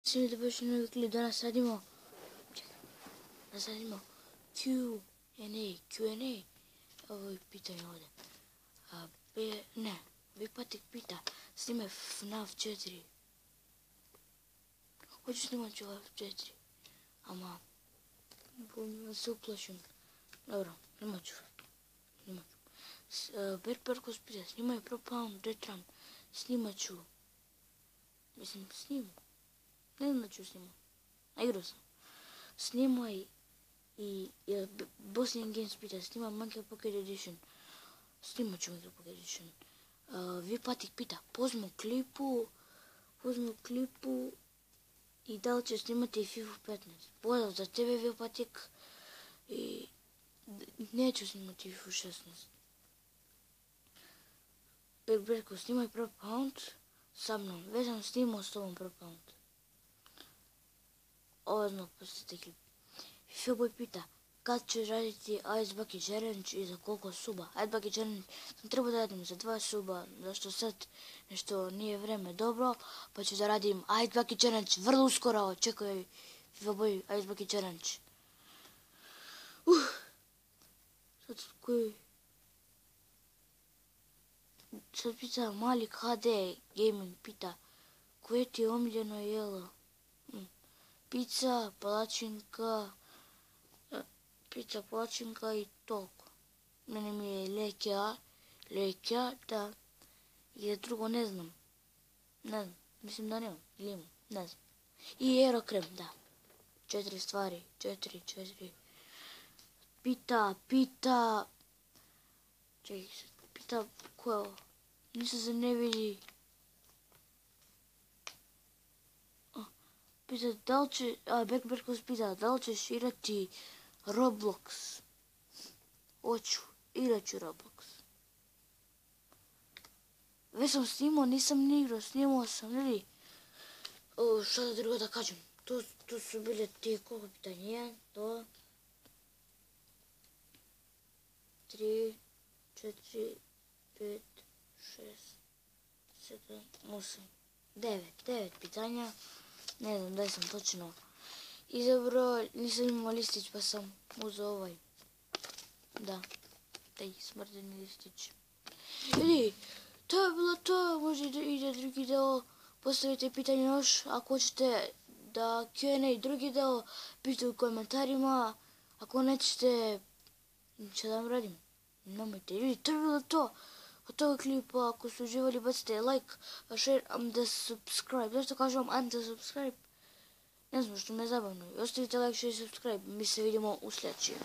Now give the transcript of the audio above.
Svi da baš novi klip, danas radimo Q&A, ovo je pitanje ovdje. Vipatik pita, snimaj FNAF 4. Hoću snimat ću FNAF 4, ama se uplašim. Dobro, snimat ću. Berperkos pita, snimaj Propound Retran, snimat ću. Mislim, snimu. Ne znam da ću snimati. Igrao sam. Snimaj i Bosnian Games pita, snimaj Monkey Pocket Edition. Snimat ću Monkey Pocket Edition. Vipatik pita, pozmi u klipu i da li će snimati FIFA 15. Pozdrav za tebe, Vipatik. I neću snimati FIFA 16. Berberko, snimaj Propound sa mnom. Već sam snimao s tobom Propound. Odmah pustite klip. Filboj pita, kad će raditi Ice Bucket Challenge i za koliko suba? Ice Bucket Challenge sam trebao da radim za 2 suba, zašto sad nešto nije vreme dobro, pa ću da radim Ice Bucket Challenge vrlo uskoro. Čekaj, Filboj Ice Bucket Challenge. Sad pita Malik HD Gaming pita, koje ti je omiljeno jelo? Pizza, palačinka i toliko. Mene mi je lekja, da, i drugo ne znam. Mislim da nemam, ili imam, ne znam. I aerokrem, da. 4 stvari, 4. Pita, čekaj se, pita ko je ovo? Ništa se ne vidi. Pita da li će, Berkos pita da li ćeš igrati Roblox. Hoću, igrat ću Roblox. Već sam snimao, nisam ni igrao, snimao sam, vidi. Šta da drugo da kažem, tu su bile ti koliko pitanja, 1, 2, 3, 4, 5, 6, 7, 8, 9 pitanja. Ne znam da sam točno izabrao, nisam imao listić pa sam uzeo ovaj. Da, taj smrdeni listić. Ljudi, to je bilo to, možda ide drugi deo, postavite pitanje još, ako hoćete da Q&A drugi deo, pišite u komentarima, ako nećete, šta da vam radim, nemojte. Ljudi, to je bilo to. Od toga klipa, ako ste uživali, bacite like, share and subscribe. Zašto kažem and subscribe? Ne znam što me je zabavno. Ostavite like, share i subscribe. Mi se vidimo u sljedećem.